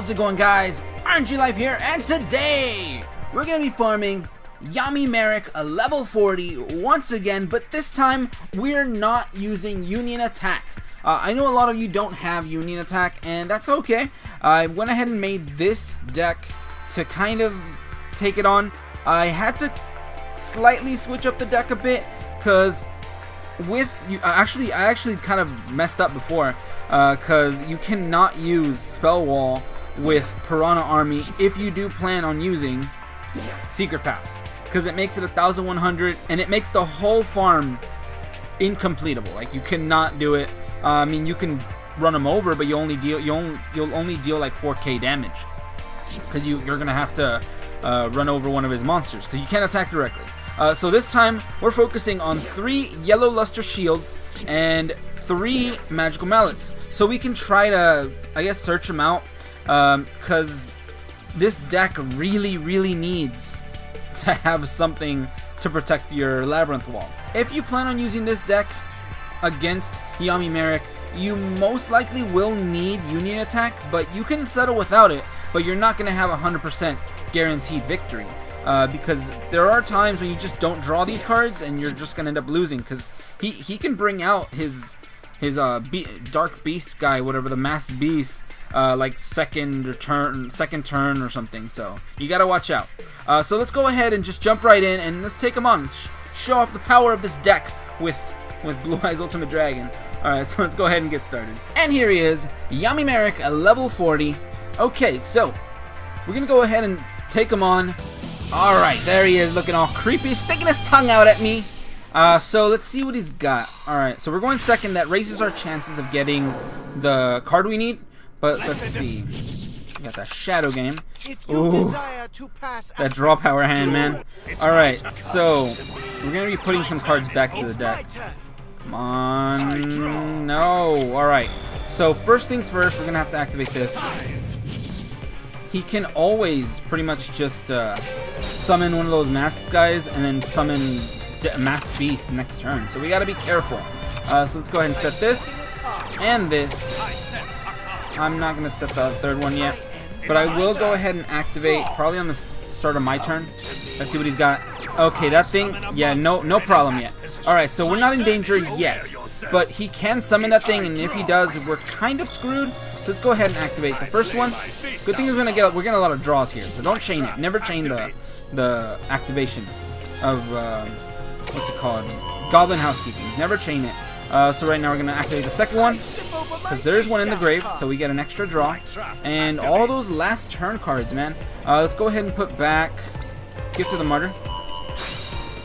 How's it going, guys? RNG Life here, and today we're gonna be farming Yami Marik Lvl40 once again, but this time we're not using Union Attack. I know a lot of you don't have Union Attack, and that's okay. I went ahead and made this deck to kind of take it on. I had to slightly switch up the deck a bit because with you, I actually kind of messed up before because you cannot use Spell Wall with Piranha Army if you do plan on using Secret Pass, because it makes it 1100 and it makes the whole farm incompletable. Like, you cannot do it. I mean, you can run them over, but you'll only deal like 4k damage because you're gonna have to run over one of his monsters because you can't attack directly. So this time we're focusing on 3 yellow luster shields and 3 magical mallets, so we can try to, I guess, search them out. Because this deck really needs to have something to protect your labyrinth wall. If you plan on using this deck against Yami Marik, you most likely will need Union Attack, but you can settle without it, but you're not going to have 100% guaranteed victory. Because there are times when you just don't draw these cards and you're just going to end up losing, because he can bring out his Dark Beast guy, whatever, the Masked Beast, like second turn or something, so you gotta watch out. So let's go ahead and just jump right in and let's take him on. Show off the power of this deck with Blue Eyes Ultimate Dragon. Alright, so let's go ahead and get started. And here he is, Yami Marik Lvl40. Okay, so we're gonna go ahead and take him on. Alright, there he is, looking all creepy, sticking his tongue out at me. So let's see what he's got. Alright, so we're going second. That raises our chances of getting the card we need. But let's see. We got that Shadow Game. Ooh, that draw power hand, man. Alright, so we're going to be putting some cards back into the deck. Come on. No. Alright. So first things first, we're going to have to activate this. He can always pretty much just summon one of those masked guys and then summon Masked Beast next turn. So we got to be careful. So let's go ahead and set this and this. I'm not going to set the third one yet, but I will go ahead and activate probably on the start of my turn. Let's see what he's got. Okay, that thing, yeah, no problem yet. Alright, so we're not in danger yet, but he can summon that thing, and if he does, we're kind of screwed. So let's go ahead and activate the first one. Good thing we're getting a lot of draws here, so don't chain it. Never chain the activation of, what's it called? Goblin Housekeeping. Never chain it. So right now we're going to activate the second one, because there's one in the grave, so we get an extra draw. And all those last turn cards, man. Let's go ahead and put back Gift of the Martyr.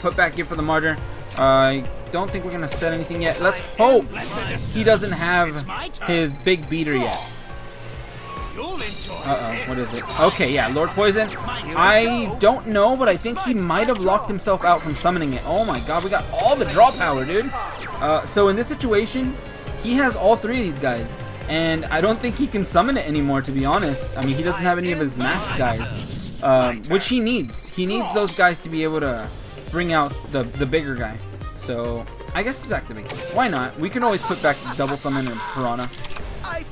Put back Gift of the Martyr. I don't think we're going to set anything yet. Let's hope he doesn't have his big beater yet. Uh-oh, what is it? Okay, yeah, Lord Poison. I don't know, but I think he might have locked himself out from summoning it. Oh my god, we got all the draw power, dude. So in this situation, he has all 3 of these guys, and I don't think he can summon it anymore, to be honest. I mean, he doesn't have any of his mask guys, which he needs. He needs those guys to be able to bring out the bigger guy. So I guess let's activate this. Why not? We can always put back double summon and Piranha,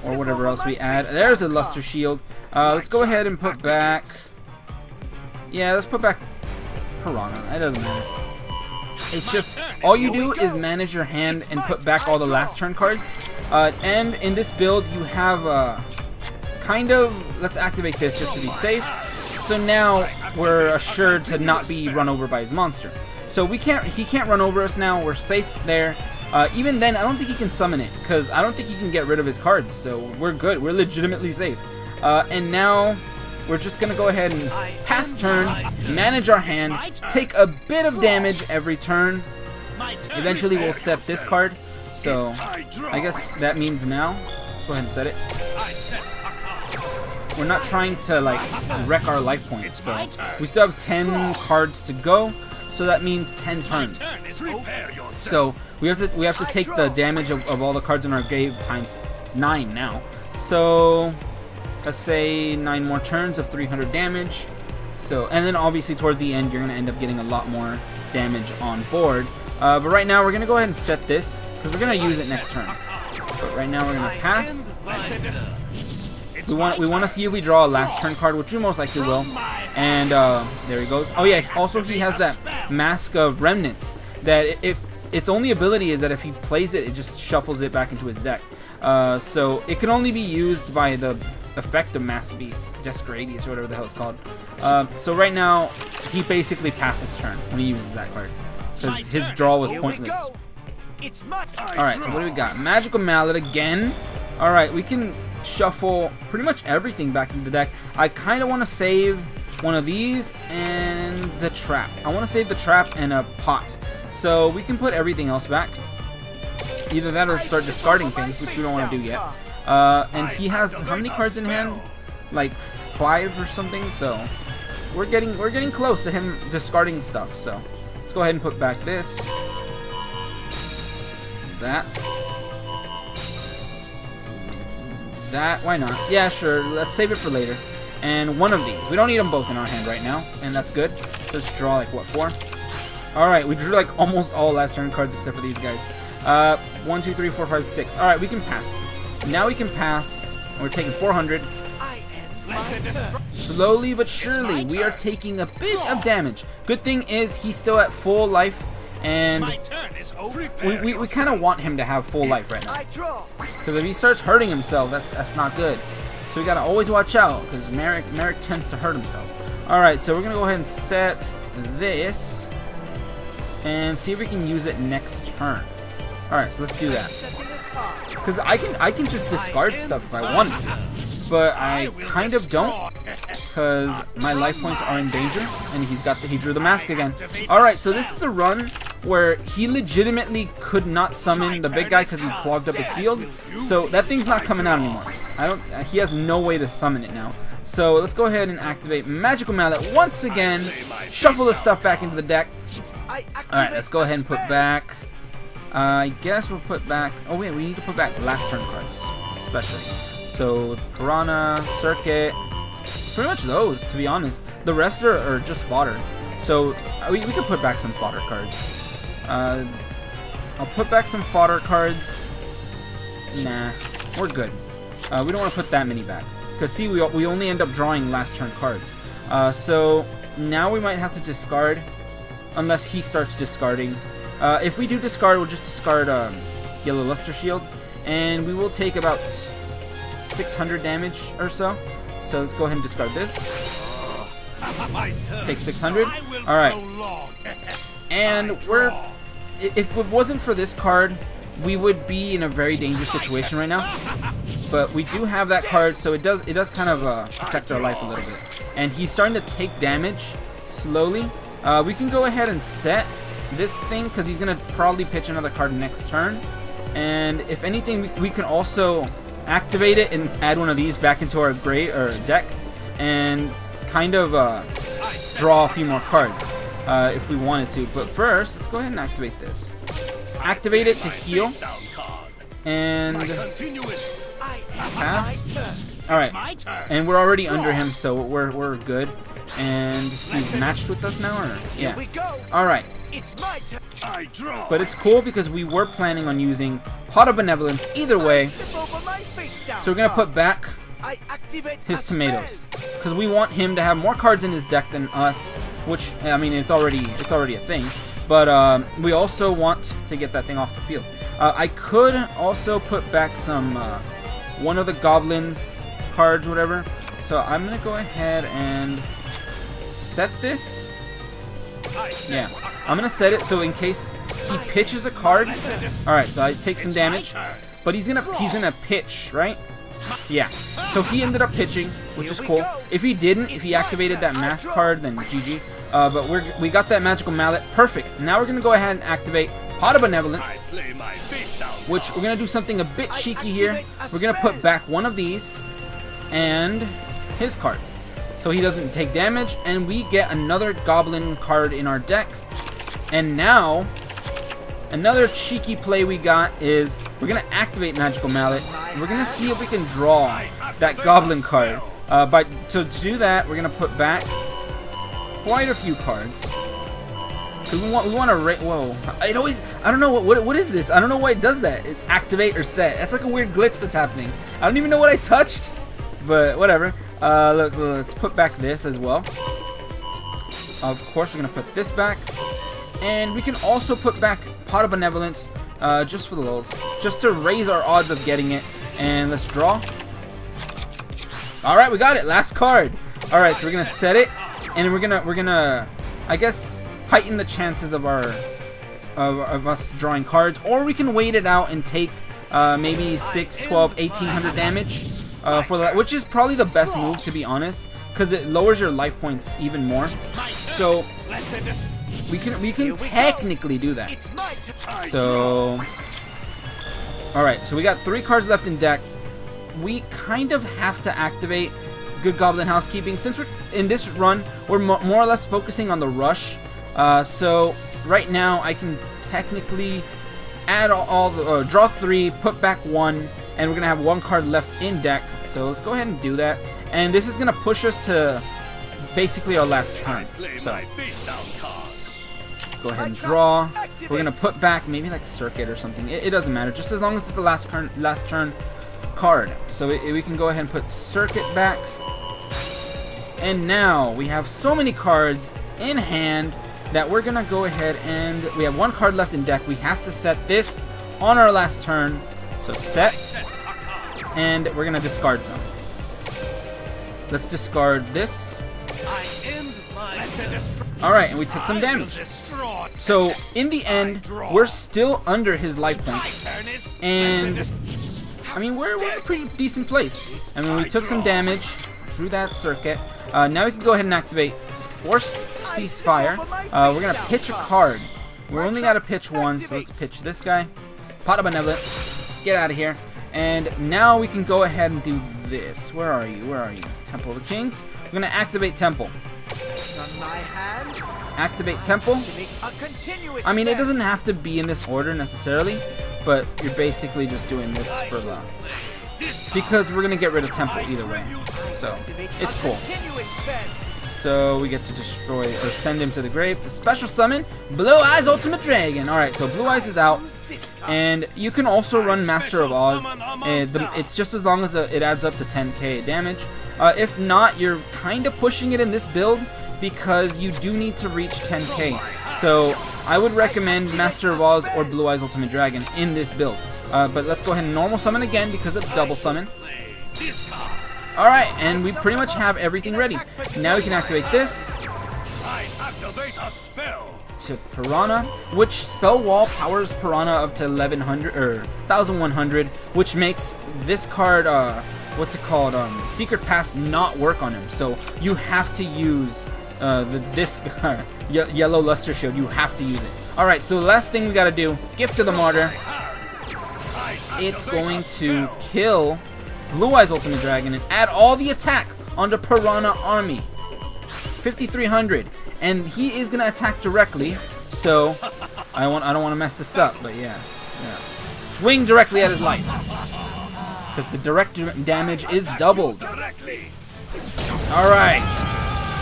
or whatever else we add. There's a Luster Shield. Let's go ahead and put back... Yeah, let's put back Piranha. It doesn't matter. It's just, all you do is manage your hand and put back all the last turn cards. And in this build, you have kind of... Let's activate this just to be safe. So now we're assured to not be run over by his monster. So he can't run over us now. We're safe there. Even then, I don't think he can summon it, because I don't think he can get rid of his cards, so we're good. We're legitimately safe. And now, we're just going to go ahead and pass turn, manage our hand, take a bit of damage every turn. Eventually, we'll set this card, so I guess that means now. Let's go ahead and set it. We're not trying to, like, wreck our life points, so we still have 10 cards to go. So that means 10 turns. So we have to take the damage of all the cards in our grave times 9 now. So let's say 9 more turns of 300 damage. So, and then obviously towards the end you're gonna end up getting a lot more damage on board. But right now we're gonna go ahead and set this because we're gonna use it next turn. But right now we're gonna pass. We want to see if we draw a last turn card, which we most likely will. And there he goes. Oh yeah, also he has that Mask of Remnants that if its only ability is that if he plays it, it just shuffles it back into his deck. So it can only be used by the effect of Mass Beast, Desperadius, or whatever the hell it's called. So right now, he basically passes turn when he uses that card, because his draw was pointless. Alright, so what do we got? Magical Mallet again. Alright, we can shuffle pretty much everything back into the deck. I kind of want to save one of these and the trap. I want to save the trap and a pot. So we can put everything else back. Either that or start discarding things, which we don't want to do yet. And he has how many cards in hand? Like 5 or something. So we're getting close to him discarding stuff. So let's go ahead and put back this, that. Why not? Yeah, sure. Let's save it for later. And one of these. We don't need them both in our hand right now, and that's good. Let's draw like what, 4? All right, we drew like almost all last turn cards except for these guys. 1, 2, 3, 4, 5, 6. All right, we can pass. Now we can pass. And we're taking 400. Slowly but surely, we are taking a bit of damage. Good thing is he's still at full life, and we kind of want him to have full life right now. Because if he starts hurting himself, that's not good. So we gotta always watch out, because Marik tends to hurt himself. All right, so we're gonna go ahead and set this and see if we can use it next turn. All right, so let's do that. Because I can just discard stuff if I wanted to, but I kind of don't, because my life points are in danger, and he drew the mask again. All right, so this is a run where he legitimately could not summon the big guy because he clogged up his field. So that thing's not coming out anymore. He has no way to summon it now. So let's go ahead and activate Magical Mallet once again. Shuffle the stuff back into the deck. All right, let's go ahead and put back. I guess we'll put back. Oh wait, we need to put back last turn cards, especially. So Piranha, Circuit, pretty much those, to be honest. The rest are just fodder. So we can put back some fodder cards. I'll put back some fodder cards. Nah, we're good. We don't want to put that many back, because see, we only end up drawing last turn cards. So now we might have to discard, unless he starts discarding. If we do discard, we'll just discard Yellow Luster Shield, and we will take about 600 damage or so. So let's go ahead and discard this. Take 600. All right, and if it wasn't for this card, we would be in a very dangerous situation right now. But we do have that card, so it does kind of protect our life a little bit. And he's starting to take damage slowly. We can go ahead and set this thing, because he's gonna probably pitch another card next turn. And if anything, we can also activate it and add one of these back into our deck, and kind of draw a few more cards if we wanted to. But first, let's go ahead and activate this. Let's activate it to heal and pass. All right, and we're already under him, so we're good. And he's matched with us now, or yeah. All right. But it's cool because we were planning on using Pot of Benevolence either way. So we're gonna put back his tomatoes, because we want him to have more cards in his deck than us. Which, I mean, it's already a thing. But we also want to get that thing off the field. I could also put back some one of the goblins cards, whatever. So I'm gonna go ahead and set this. Yeah, I'm gonna set it so in case he pitches a card. All right, so I take some damage, but he's gonna pitch, right? Yeah. So he ended up pitching, which is cool. If he didn't, if he activated that mask card, then GG. But we got that Magical Mallet, perfect. Now we're gonna go ahead and activate Pot of Benevolence, which we're gonna do something a bit cheeky here. We're gonna put back one of these and his card, so he doesn't take damage, and we get another goblin card in our deck. And now, another cheeky play we got is we're going to activate Magical Mallet, and we're going to see if we can draw that goblin card. But to do that, we're going to put back quite a few cards. We want to whoa. It always, I don't know, what is this? I don't know why it does that. It's activate or set. That's like a weird glitch that's happening. I don't even know what I touched. but whatever. Look, let's put back this as well. Of course, we're gonna put this back, and we can also put back Pot of Benevolence, just for the lulz, just to raise our odds of getting it. And let's draw. All right, we got it. Last card. All right, so we're gonna set it, and we're gonna, I guess, heighten the chances of our of us drawing cards, or we can wait it out and take maybe 6, 12, 1800 damage for that, which is probably the best move, to be honest, because it lowers your life points even more. So we can technically do that. So all right, so we got 3 cards left in deck. We kind of have to activate Good Goblin Housekeeping since we're in this run. We're more or less focusing on the rush. So right now I can technically add all the draw 3, put back 1, and we're gonna have 1 card left in deck. So let's go ahead and do that. And this is gonna push us to basically our last turn. So let's go ahead and draw. We're gonna put back maybe like Circuit or something. It doesn't matter, just as long as it's the last turn card. So we can go ahead and put Circuit back. And now we have so many cards in hand that we're gonna go ahead and we have 1 card left in deck. We have to set this on our last turn. So set, and we're gonna discard some. Let's discard this. Alright, and we took some damage. So in the end, we're still under his life points, and I mean we're in a pretty decent place. I mean, we took some damage, drew that Circuit. Now we can go ahead and activate Forced Ceasefire. We're gonna pitch a card. We're only gotta pitch 1, so let's pitch this guy. Pot of Benevolence. Get out of here. And now we can go ahead and do this. Where are you? Where are you? Temple of the Kings. We're gonna activate Temple. Activate Temple. I mean, it doesn't have to be in this order necessarily, but you're basically just doing this for the, because we're gonna get rid of Temple either way. So it's cool. So we get to destroy or send him to the grave to special summon Blue Eyes Ultimate Dragon. Alright, so Blue Eyes is out. And you can also run Master of Oz. It's just as long as it adds up to 10k damage. If not, you're kind of pushing it in this build because you do need to reach 10k. So I would recommend Master of Oz or Blue Eyes Ultimate Dragon in this build. But let's go ahead and normal summon again because of double summon. Alright, and we pretty much have everything ready. Now we can activate this to Piranha, which spell wall powers Piranha up to 1100 or 1100, which makes this card what's it called, Secret Pass not work on him. So you have to use this Yellow Luster Shield. You have to use it. Alright, so the last thing we gotta do, Gift of the Martyr. It's going to kill Blue Eyes Ultimate Dragon and add all the attack onto Piranha Army. 5300, and he is gonna attack directly. So I don't want to mess this up, but yeah. Swing directly at his life because the direct damage is doubled. All right,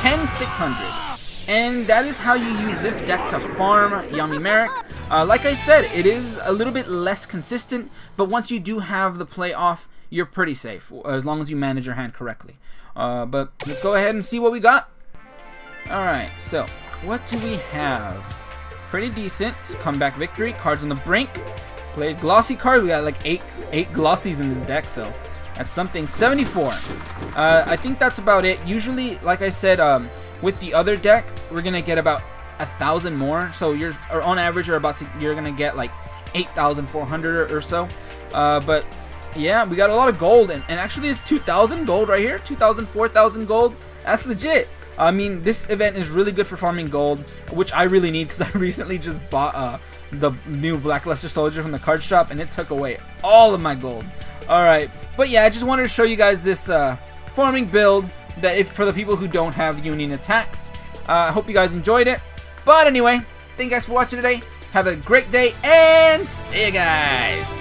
10,600, and that is how you use this deck to farm Yami Marik. Like I said, it is a little bit less consistent, but once you do have the play off, you're pretty safe, as long as you manage your hand correctly. But let's go ahead and see what we got. Alright, so what do we have? Pretty decent. It's Comeback Victory. Cards on the Brink. Played Glossy card. We got like 8 Glossies in this deck, so that's something. 74. I think that's about it. Usually, like I said, with the other deck, we're gonna get about 1,000 more. So on average, you're gonna get like 8,400 or so. But yeah, we got a lot of gold, and actually it's 2,000 gold right here. 2,000, 4,000 gold. That's legit. I mean, this event is really good for farming gold, which I really need because I recently just bought the new Blackluster Soldier from the card shop, and it took away all of my gold. Alright, but yeah, I just wanted to show you guys this farming build that for the people who don't have Union Attack. I hope you guys enjoyed it. But anyway, thank you guys for watching today. Have a great day, and see you guys!